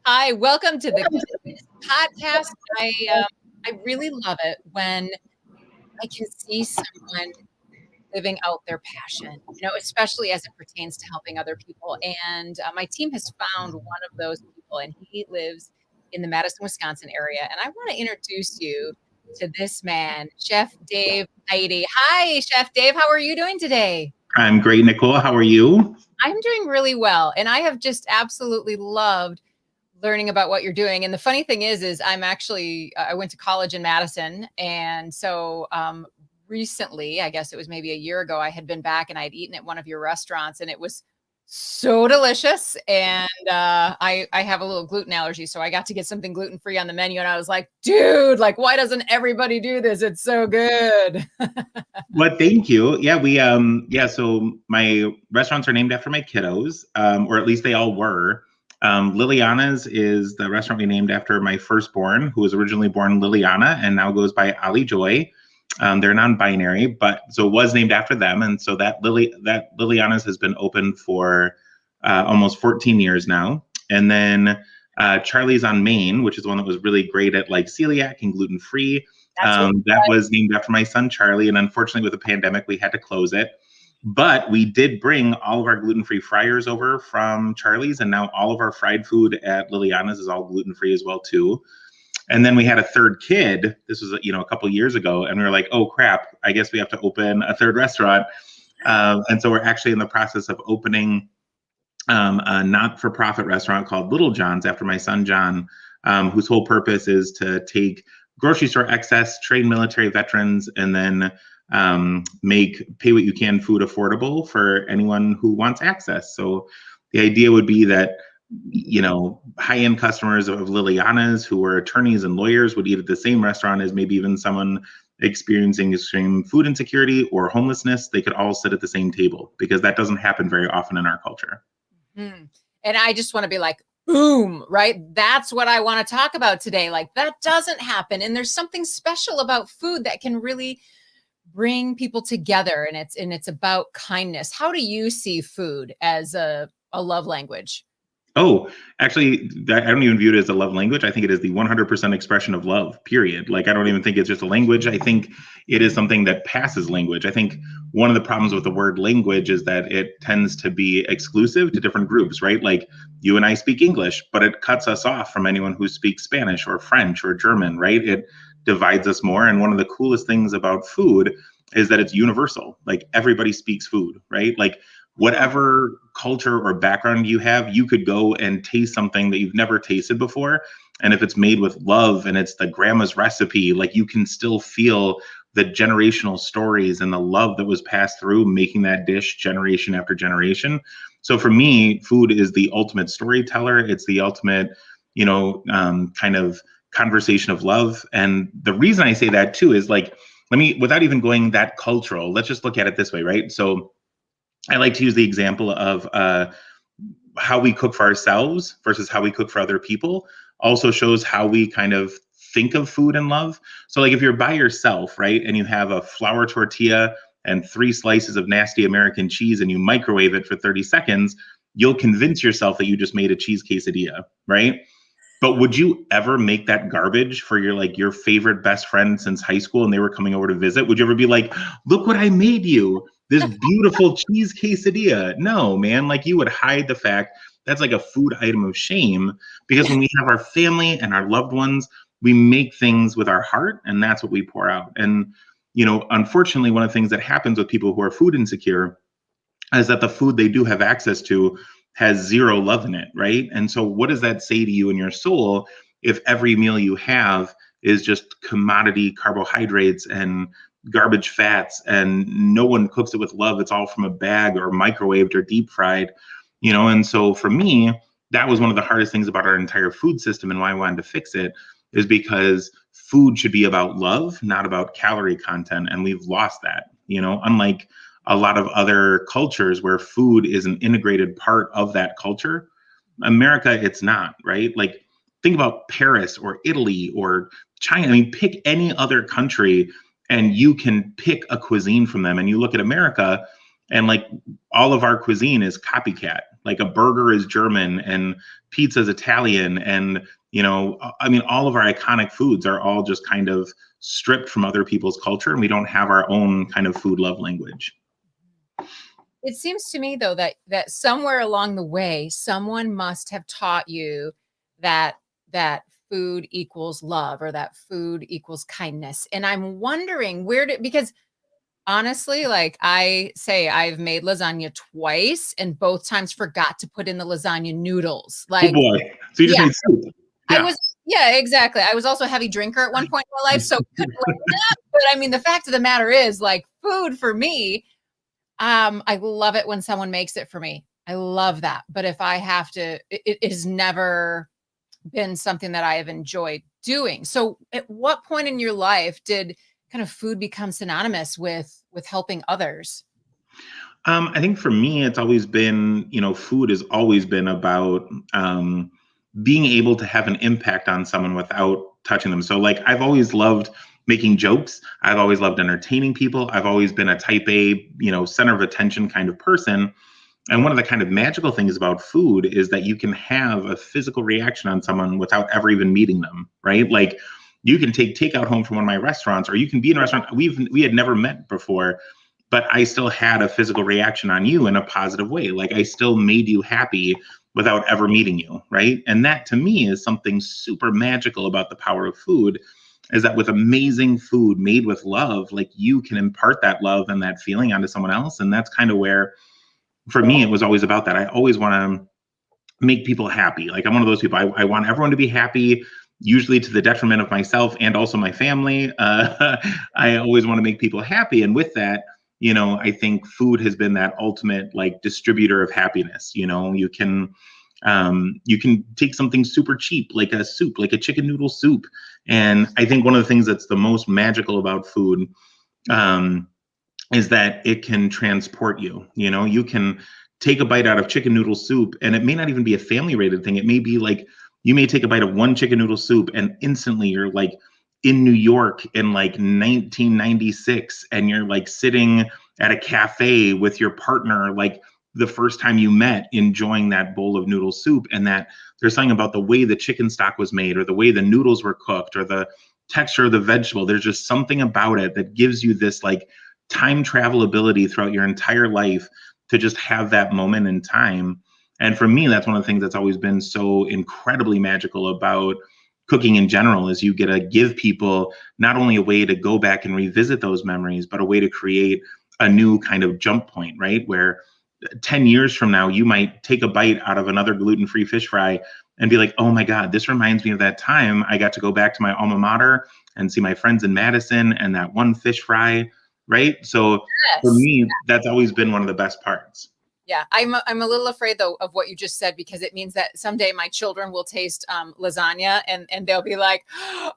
Hi, welcome to the podcast. I really love it when I can see someone living out their passion, especially as it pertains to helping other people. And my team has found one of those people, and he lives in the Madison, Wisconsin area. And I want to introduce you to this man, Chef Dave Heide. Hi, Chef Dave. How are you doing today? I'm great, Nicole. How are you? I'm doing really well. And I have just absolutely loved learning about what you're doing. And the funny thing is I went to college in Madison. And so recently, I guess it was maybe a year ago, I had been back and I'd eaten at one of your restaurants and it was so delicious. And I have a little gluten allergy. So I got to get something gluten-free on the menu. And I was like, dude, like, why doesn't everybody do this? It's so good. Well, thank you. So my restaurants are named after my kiddos, or at least they all were. Liliana's is the restaurant we named after my firstborn, who was originally born Liliana and now goes by Ali Joy. They're non-binary, but so it was named after them. And so that Liliana's has been open for almost 14 years now. And then Charlie's on Main, which is the one that was really great at like celiac and gluten-free. That was named after my son, Charlie. And unfortunately, with the pandemic, we had to close it. But we did bring all of our gluten-free fryers over from Charlie's. And now all of our fried food at Liliana's is all gluten-free as well, too. And then we had a third kid. This was, a couple years ago. And we were like, oh, crap, I guess we have to open a third restaurant. And so we're actually in the process of opening a not-for-profit restaurant called Little John's after my son, John, whose whole purpose is to take grocery store excess, train military veterans, and then make pay what you can food affordable for anyone who wants access. So the idea would be that, high-end customers of Liliana's who were attorneys and lawyers would eat at the same restaurant as maybe even someone experiencing extreme food insecurity or homelessness. They could all sit at the same table because that doesn't happen very often in our culture. Mm-hmm. And I just want to be like, boom, right? That's what I want to talk about today. Like that doesn't happen. And there's something special about food that can really bring people together. And it's about kindness. How do you see food as a love language? Oh, actually, I don't even view it as a love language. I think it is the 100% expression of love, period. Like, I don't even think it's just a language. I think it is something that passes language. I think one of the problems with the word language is that it tends to be exclusive to different groups, right? Like, you and I speak English, but it cuts us off from anyone who speaks Spanish or French or German, right? It divides us more. And one of the coolest things about food is that it's universal. Like, everybody speaks food, right? Like, whatever culture or background you have, you could go and taste something that you've never tasted before. And if it's made with love and it's the grandma's recipe, like you can still feel the generational stories and the love that was passed through making that dish generation after generation. So for me, food is the ultimate storyteller. It's the ultimate, kind of conversation of love. And the reason I say that too is like, without even going that cultural, let's just look at it this way, right? So I like to use the example of how we cook for ourselves versus how we cook for other people also shows how we kind of think of food and love. So like if you're by yourself, right, and you have a flour tortilla and 3 slices of nasty American cheese and you microwave it for 30 seconds, you'll convince yourself that you just made a cheese quesadilla, right? But would you ever make that garbage for your favorite best friend since high school and they were coming over to visit? Would you ever be like, look what I made you, this beautiful cheese quesadilla? No, man, like you would hide the fact that's like a food item of shame because when we have our family and our loved ones, we make things with our heart and that's what we pour out. And, unfortunately, one of the things that happens with people who are food insecure is that the food they do have access to has 0 love in it, right? And so what does that say to you in your soul if every meal you have is just commodity carbohydrates and garbage fats and no one cooks it with love? It's all from a bag or microwaved or deep fried, And so for me, that was one of the hardest things about our entire food system and why I wanted to fix it is because food should be about love, not about calorie content. And we've lost that, unlike a lot of other cultures where food is an integrated part of that culture. America, it's not, right? Like, think about Paris or Italy or China. I mean, pick any other country and you can pick a cuisine from them. And you look at America and like all of our cuisine is copycat. Like a burger is German and pizza is Italian. And, I mean, all of our iconic foods are all just kind of stripped from other people's culture, and we don't have our own kind of food love language. It seems to me though that somewhere along the way, someone must have taught you that food equals love or that food equals kindness. And I'm wondering because honestly, like I say, I've made lasagna twice and both times forgot to put in the lasagna noodles. Oh Like, boy. So you just yeah, made soup. I Yeah. was, yeah, exactly. I was also a heavy drinker at one point in my life. So couldn't blame that. But I mean, the fact of the matter is, like, food for me, I love it when someone makes it for me. I love that. But if I have to, it has never been something that I have enjoyed doing. So at what point in your life did kind of food become synonymous with helping others? I think for me, it's always been, food has always been about being able to have an impact on someone without touching them. So, like, I've always loved making jokes. I've always loved entertaining people. I've always been a type A, center of attention kind of person. And one of the kind of magical things about food is that you can have a physical reaction on someone without ever even meeting them, right? Like, you can take takeout home from one of my restaurants, or you can be in a restaurant we had never met before, but I still had a physical reaction on you in a positive way. Like, I still made you happy without ever meeting you, right? And that to me is something super magical about the power of food, is that with amazing food made with love, like, you can impart that love and that feeling onto someone else. And that's kind of where, for me, it was always about that. I always want to make people happy. Like, I'm one of those people. I want everyone to be happy, usually to the detriment of myself and also my family. I always want to make people happy. And with that, I think food has been that ultimate, like, distributor of happiness. You can take something super cheap, like a soup, like a chicken noodle soup. And I think one of the things that's the most magical about food, is that it can transport you. You can take a bite out of chicken noodle soup, and it may not even be a family rated thing. It may be like, you may take a bite of one chicken noodle soup and instantly you're like in New York in like 1996, and you're like sitting at a cafe with your partner, like the first time you met, enjoying that bowl of noodle soup. And that there's something about the way the chicken stock was made, or the way the noodles were cooked, or the texture of the vegetable. There's just something about it that gives you this, like, time travel ability throughout your entire life to just have that moment in time. And for me, that's one of the things that's always been so incredibly magical about cooking in general, is you get to give people not only a way to go back and revisit those memories, but a way to create a new kind of jump point, right? Where 10 years from now, you might take a bite out of another gluten-free fish fry and be like, oh my God, this reminds me of that time I got to go back to my alma mater and see my friends in Madison and that one fish fry, right? So for Yes. me, that's always been one of the best parts. Yeah, I'm a little afraid though of what you just said, because it means that someday my children will taste lasagna and they'll be like,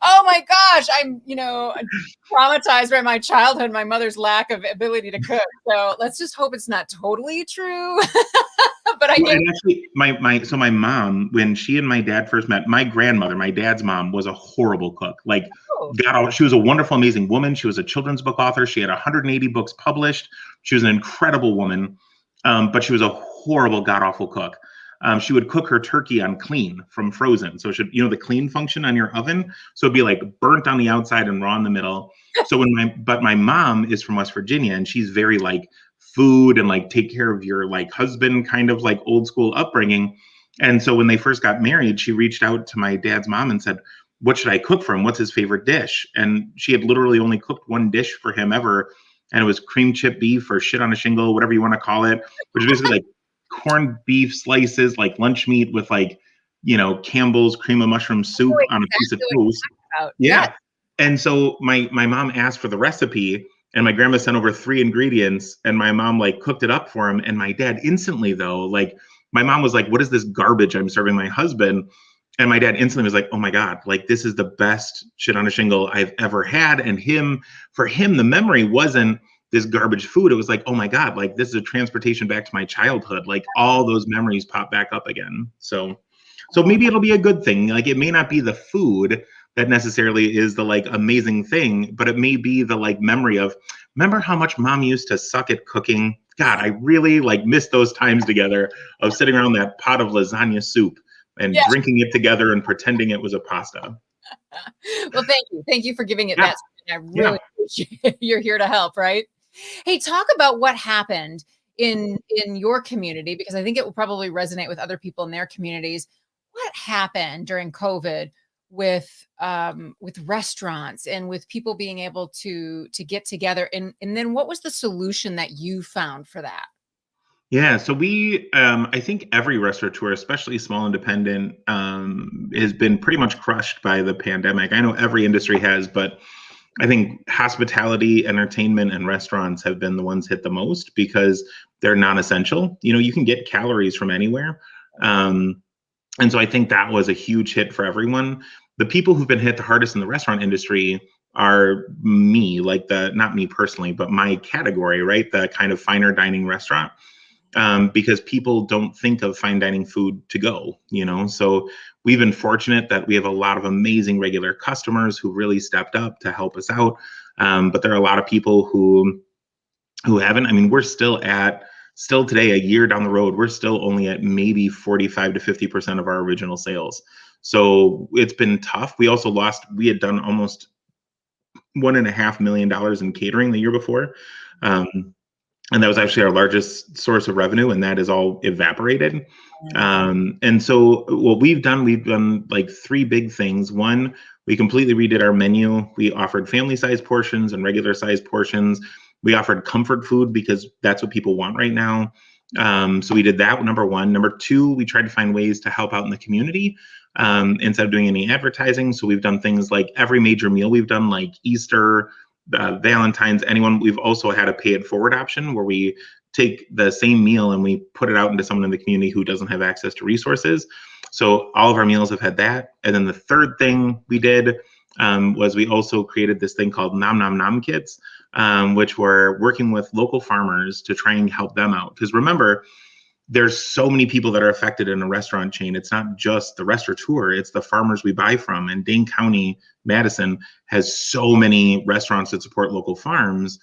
"Oh my gosh, I'm traumatized by my childhood, my mother's lack of ability to cook." So let's just hope it's not totally true. But I Well, get and actually, my mom, when she and my dad first met, my grandmother, my dad's mom, was a horrible cook. Like, oh, she was a wonderful, amazing woman. She was a children's book author. She had 180 books published. She was an incredible woman, but she was a horrible, god awful cook. She would cook her turkey on clean from frozen. So it should, the clean function on your oven. So it'd be like burnt on the outside and raw in the middle. So but my mom is from West Virginia, and she's very like food and like take care of your like husband kind of like old school upbringing. And so when they first got married, she reached out to my dad's mom and said, what should I cook for him? What's his favorite dish? And she had literally only cooked one dish for him ever. And it was cream chip beef or shit on a shingle, whatever you want to call it, which is basically like corned beef slices, like lunch meat with like, Campbell's cream of mushroom soup on a piece of exactly what toast. you're talking about. Yeah. Yeah. And so my mom asked for the recipe, and my grandma sent over 3 ingredients, and my mom like cooked it up for him. And my dad instantly, though, like, my mom was like, what is this garbage I'm serving my husband? And my dad instantly was like, oh my God, like, this is the best shit on a shingle I've ever had. And for him, the memory wasn't this garbage food. It was like, oh my God, like, this is a transportation back to my childhood. Like, all those memories pop back up again. So maybe it'll be a good thing. Like, it may not be the food that necessarily is the like amazing thing, but it may be the like memory of, remember how much mom used to suck at cooking? God, I really like miss those times together of sitting around that pot of lasagna soup and Yeah. drinking it together and pretending it was a pasta. Well, thank you. Thank you for giving it Yeah, that. I yeah. really appreciate you're here to help, right? Hey, talk about what happened in your community, because I think it will probably resonate with other people in their communities. What happened during COVID with restaurants and with people being able to get together, and then what was the solution that you found for that? Yeah, so I think every restaurateur, especially small independent, has been pretty much crushed by the pandemic. I know every industry has, but I think hospitality, entertainment, and restaurants have been the ones hit the most because they're non-essential. You can get calories from anywhere. Um, and so I think that was a huge hit for everyone. The people who've been hit the hardest in the restaurant industry are me, like not me personally, but my category, right? The kind of finer dining restaurant, because people don't think of fine dining food to go. So we've been fortunate that we have a lot of amazing regular customers who really stepped up to help us out. But there are a lot of people who haven't. I mean, we're still today, a year down the road, we're still only at maybe 45 to 50% of our original sales. So it's been tough. We had done almost $1.5 million in catering the year before. And that was actually our largest source of revenue, and that is all evaporated. And so what we've done like three big things. One, we completely redid our menu. We offered family size portions and regular size portions. We offered comfort food because that's what people want right now. So we did that, number one. Number two, we tried to find ways to help out in the community instead of doing any advertising. So we've done things like every major meal we've done, like Easter, Valentine's, anyone. We've also had a pay it forward option where we take the same meal and we put it out into someone in the community who doesn't have access to resources. So all of our meals have had that. And then the third thing we did was we also created this thing called Nom Nom Nom Kits, which were working with local farmers to try and help them out. Because remember, there's so many people that are affected in a restaurant chain. It's not just the restaurateur, it's the farmers we buy from. And Dane County, Madison has so many restaurants that support local farms.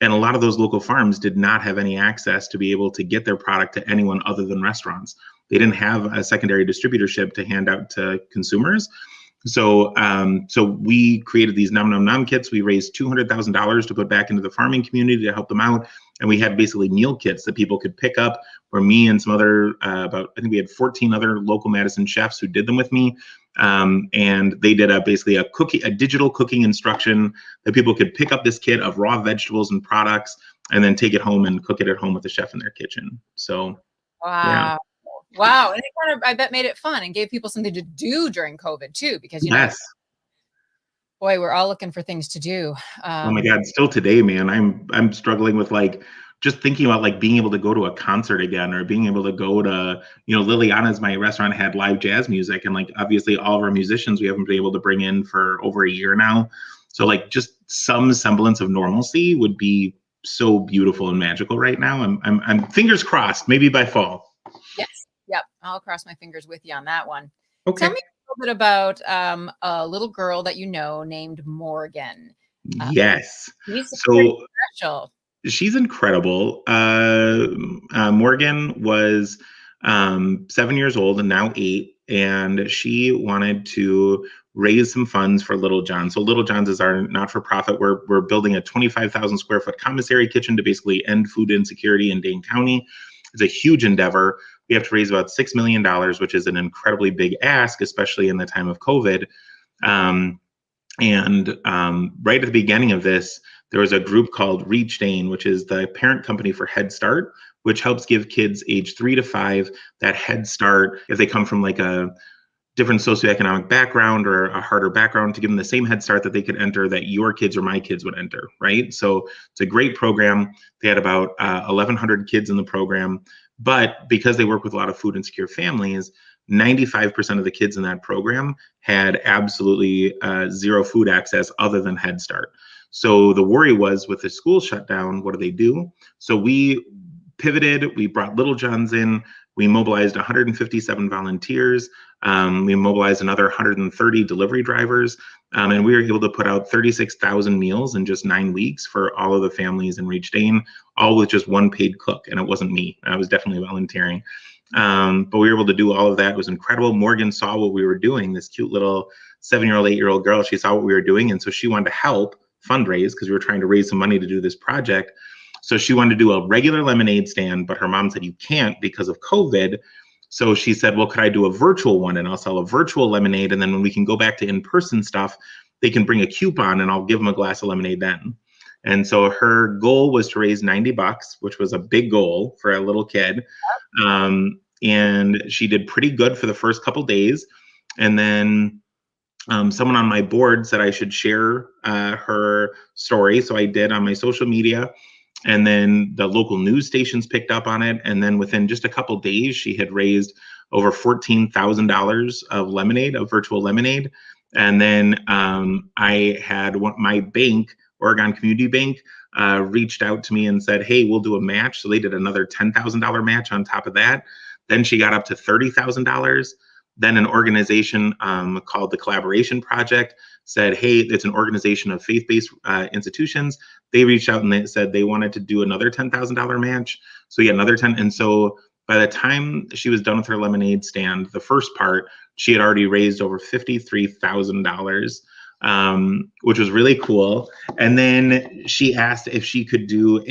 And a lot of those local farms did not have any access to be able to get their product to anyone other than restaurants. They didn't have a secondary distributorship to hand out to consumers. So we created these Nom Nom Nom kits. We raised $200,000 to put back into the farming community to help them out. And we had basically meal kits that people could pick up, where me and some other, I think we had 14 other local Madison chefs who did them with me. And they did basically a digital cooking instruction that people could pick up this kit of raw vegetables and products and then take it home and cook it at home with the chef in their kitchen. So, yeah. Wow. Wow. And it kind of, I bet, made it fun and gave people something to do during COVID too, because, Yes. boy, we're all looking for things to do. Oh my God, still today, man, I'm struggling with like just thinking about like being able to go to a concert again, or being able to go to, Liliana's, my restaurant, had live jazz music, and like obviously all of our musicians we haven't been able to bring in for over a year now. So like just some semblance of normalcy would be so beautiful and magical right now. I'm fingers crossed, maybe by fall. Yes. Yep. I'll cross my fingers with you on that one. Okay. Tell me a little bit about a little girl that you know named Morgan. Yes. She's pretty So special. she's incredible. Morgan was 7 years old and now 8, and she wanted to raise some funds for Little John. So Little John's is our not-for-profit. We're building a 25,000 square foot commissary kitchen to basically end food insecurity in Dane County. It's a huge endeavor. We have to raise about $6 million, which is an incredibly big ask, especially in the time of COVID. Right at the beginning of this, there was a group called Reach Dane, which is the parent company for Head Start, which helps give kids age 3 to 5 that head start if they come from like a different socioeconomic background or a harder background, to give them the same head start that they could enter that your kids or my kids would enter, right? So it's a great program. They had about 1,100 kids in the program, but because they work with a lot of food insecure families, 95% of the kids in that program had absolutely zero food access other than Head Start. So the worry was, with the school shut down, what do they do? So we pivoted, we brought Little John's in, We mobilized 157 volunteers. We mobilized another 130 delivery drivers. And we were able to put out 36,000 meals in just 9 weeks for all of the families in Reach Dane, all with just one paid cook. And it wasn't me. I was definitely volunteering. But we were able to do all of that. It was incredible. Morgan saw what we were doing. This cute little 7-year-old, 8-year-old girl, she saw what we were doing. And so she wanted to help fundraise because we were trying to raise some money to do this project. So she wanted to do a regular lemonade stand, but her mom said, you can't because of COVID. So she said, well, could I do a virtual one, and I'll sell a virtual lemonade. And then when we can go back to in-person stuff, they can bring a coupon and I'll give them a glass of lemonade then. And so her goal was to raise $90, which was a big goal for a little kid. And she did pretty good for the first couple days. And then someone on my board said I should share her story. So I did on my social media. And then the local news stations picked up on it. And then within just a couple days, she had raised over $14,000 of lemonade, of virtual lemonade. And then I had my bank, Oregon Community Bank, reached out to me and said, hey, we'll do a match. So they did another $10,000 match on top of that. Then she got up to $30,000. Then an organization called the Collaboration Project said, hey, it's an organization of faith-based institutions. They reached out and they said they wanted to do another $10,000 match. So yeah, another 10. And so by the time she was done with her lemonade stand, the first part, she had already raised over $53,000, which was really cool. And then she asked if she could do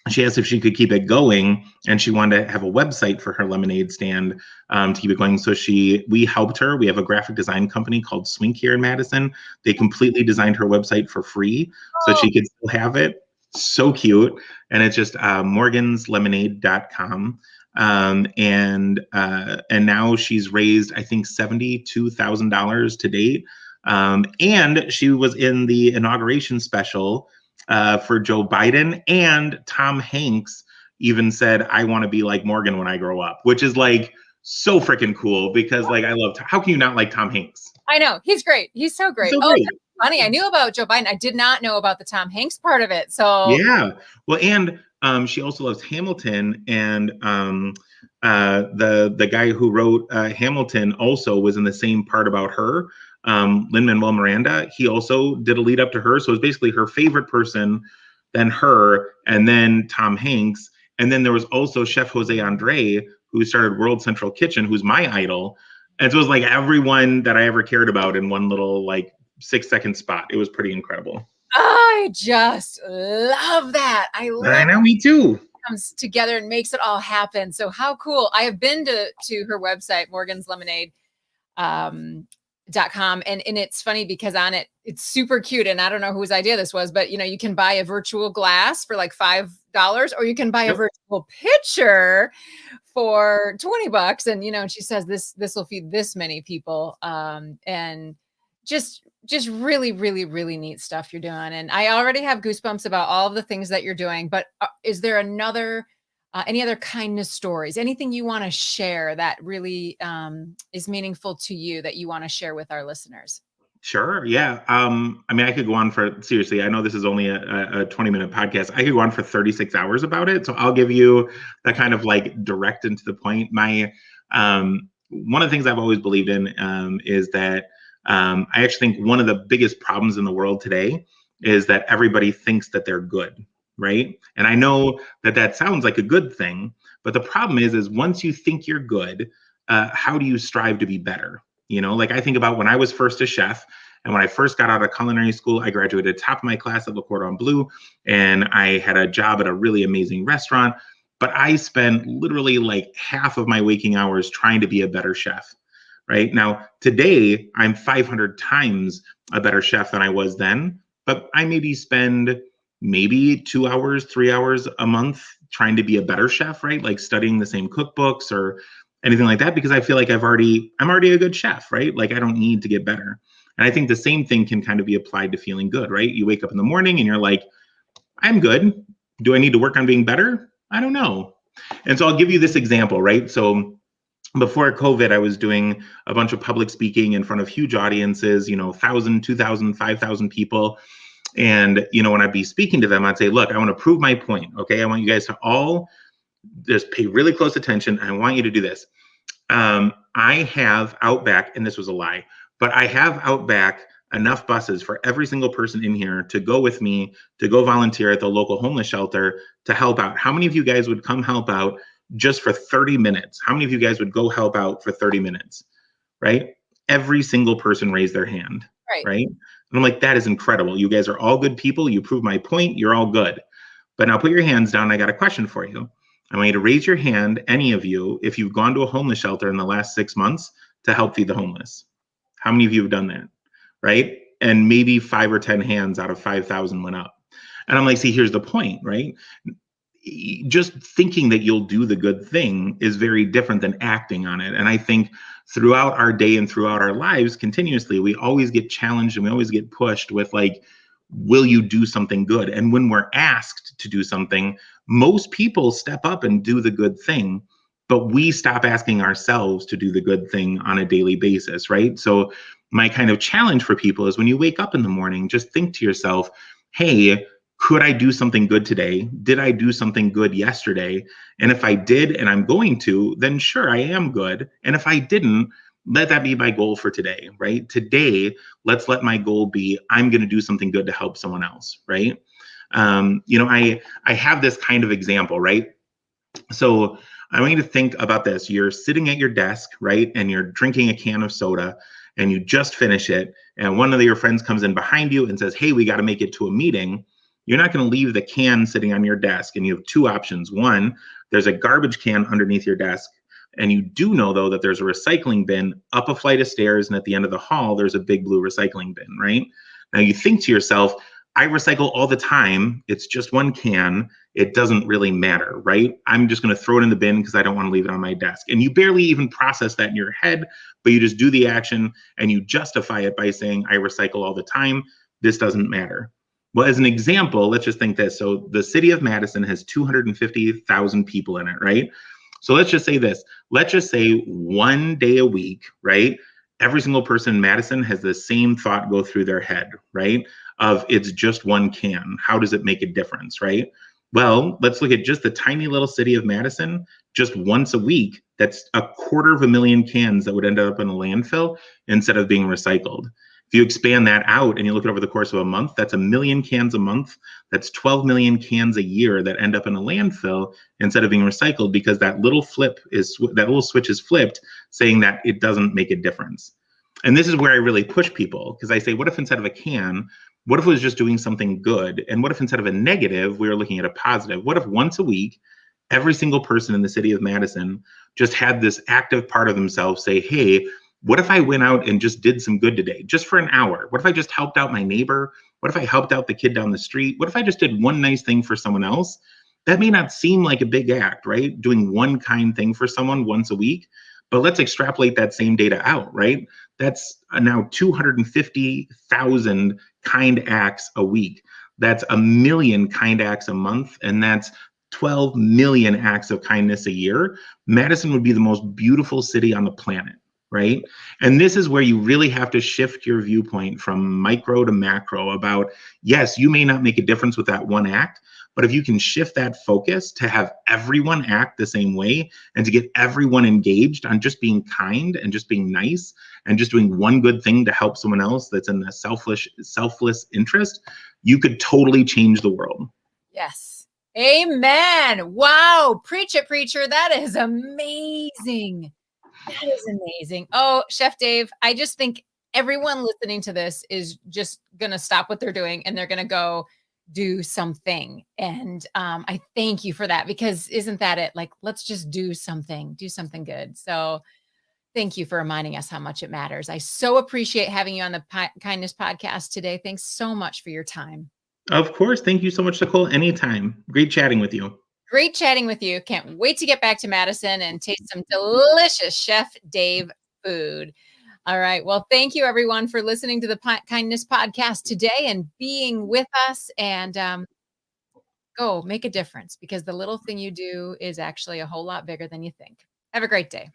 she asked if she could keep it going, and she wanted to have a website for her lemonade stand to keep it going. So we helped her. We have a graphic design company called Swink here in Madison. They completely designed her website for free so she could still have it. So cute. And it's just morganslemonade.com. And now she's raised, I think, $72,000 to date. And she was in the inauguration special for Joe Biden, and Tom Hanks even said, I want to be like Morgan when I grow up, which is like so freaking cool because like I love, how can you not like Tom Hanks? I know, he's great. He's so great. So great. That's funny. I knew about Joe Biden. I did not know about the Tom Hanks part of it. So yeah, well, and she also loves Hamilton, and the guy who wrote Hamilton also was in the same part about her. Lin-Manuel Miranda, he also did a lead up to her. So it was basically her favorite person, then her, and then Tom Hanks. And then there was also Chef Jose Andre, who started World Central Kitchen, who's my idol. And so it was like everyone that I ever cared about in one little like 6-second spot. It was pretty incredible. I just love that. I know, me too. Comes together and makes it all happen. So how cool. I have been to her website, Morgan's Lemonade. .com, and it's funny because on it, it's super cute, and I don't know whose idea this was, but you can buy a virtual glass for like $5, or you can buy a virtual pitcher for $20. And and she says this will feed this many people, and just really, really, really neat stuff you're doing. And I already have goosebumps about all of the things that you're doing. But is there any other kindness stories, anything you want to share that really is meaningful to you that you want to share with our listeners? Sure. Yeah. I mean, I could go on for, seriously, I know this is only a 20-minute podcast. I could go on for 36 hours about it. So I'll give you that kind of like direct and to the point. My, one of the things I've always believed in is that I actually think one of the biggest problems in the world today is that everybody thinks that they're good. Right. And I know that sounds like a good thing, but the problem is once you think you're good, how do you strive to be better? Like I think about when I was first a chef, and when I first got out of culinary school, I graduated top of my class at Le Cordon Bleu, and I had a job at a really amazing restaurant, but I spent literally like half of my waking hours trying to be a better chef. Right now, today, I'm 500 times a better chef than I was then, but I maybe spend 2 hours, 3 hours a month trying to be a better chef, right? Like studying the same cookbooks or anything like that, because I feel like I'm already a good chef, right? Like I don't need to get better. And I think the same thing can kind of be applied to feeling good, right? You wake up in the morning and you're like, I'm good. Do I need to work on being better? I don't know. And so I'll give you this example, right? So before COVID, I was doing a bunch of public speaking in front of huge audiences, 1,000, 2,000, 5,000 people. And, when I'd be speaking to them, I'd say, look, I want to prove my point. Okay. I want you guys to all just pay really close attention. I want you to do this. I have out back, and this was a lie, but I have out back enough buses for every single person in here to go with me to go volunteer at the local homeless shelter to help out. How many of you guys would come help out just for 30 minutes? How many of you guys would go help out for 30 minutes? Right? Every single person raised their hand. Right. Right? And I'm like, that is incredible. You guys are all good people. You prove my point. You're all good. But now put your hands down. I got a question for you. I want you to raise your hand, any of you, if you've gone to a homeless shelter in the last 6 months to help feed the homeless. How many of you have done that? Right? And maybe 5 or 10 hands out of 5,000 went up. And I'm like, see, here's the point, right? Just thinking that you'll do the good thing is very different than acting on it. And I think throughout our day and throughout our lives, continuously, we always get challenged and we always get pushed with like, will you do something good? And when we're asked to do something, most people step up and do the good thing, but we stop asking ourselves to do the good thing on a daily basis, right? So my kind of challenge for people is when you wake up in the morning, just think to yourself, hey, could I do something good today? Did I do something good yesterday? And if I did and I'm going to, then sure, I am good. And if I didn't, let that be my goal for today, right? Today, let's let my goal be I'm going to do something good to help someone else, right? I have this kind of example, right? So I want you to think about this. You're sitting at your desk, right? And you're drinking a can of soda and you just finish it. And one of your friends comes in behind you and says, hey, we got to make it to a meeting. You're not going to leave the can sitting on your desk. And you have two options. One, there's a garbage can underneath your desk. And you do know, though, that there's a recycling bin up a flight of stairs. And at the end of the hall, there's a big blue recycling bin, right? Now you think to yourself, I recycle all the time. It's just one can. It doesn't really matter, right? I'm just going to throw it in the bin because I don't want to leave it on my desk. And you barely even process that in your head, but you just do the action and you justify it by saying, I recycle all the time. This doesn't matter. Well, as an example, let's just think this. So the city of Madison has 250,000 people in it, right? So let's just say this. Let's just say one day a week, right? Every single person in Madison has the same thought go through their head, right? Of it's just one can. How does it make a difference, right? Well, let's look at just the tiny little city of Madison. Just once a week, that's 250,000 cans that would end up in a landfill instead of being recycled. If you expand that out and you look at over the course of a month, that's 1,000,000 cans a month. That's 12 million cans a year that end up in a landfill instead of being recycled because that little switch is flipped, saying that it doesn't make a difference. And this is where I really push people because I say, what if instead of a can, what if it was just doing something good? And what if instead of a negative, we were looking at a positive? What if once a week, every single person in the city of Madison just had this active part of themselves say, hey, what if I went out and just did some good today, just for an hour? What if I just helped out my neighbor? What if I helped out the kid down the street? What if I just did one nice thing for someone else? That may not seem like a big act, right? Doing one kind thing for someone once a week, but let's extrapolate that same data out, right? That's now 250,000 kind acts a week. That's 1,000,000 kind acts a month, and that's 12 million acts of kindness a year. Madison would be the most beautiful city on the planet, right? And this is where you really have to shift your viewpoint from micro to macro about, yes, you may not make a difference with that one act, but if you can shift that focus to have everyone act the same way and to get everyone engaged on just being kind and just being nice and just doing one good thing to help someone else that's in a selfless interest, you could totally change the world. Yes. Amen. Wow. Preach it, preacher. That is amazing. That is amazing. Oh, Chef Dave, I just think everyone listening to this is just going to stop what they're doing and they're going to go do something. And I thank you for that because isn't that it? Like, let's just do something good. So thank you for reminding us how much it matters. I so appreciate having you on the Kindness Podcast today. Thanks so much for your time. Of course. Thank you so much, Nicole. Anytime. Great chatting with you. Great chatting with you. Can't wait to get back to Madison and taste some delicious Chef Dave food. All right. Well, thank you everyone for listening to the Kindness Podcast today and being with us, and go make a difference because the little thing you do is actually a whole lot bigger than you think. Have a great day.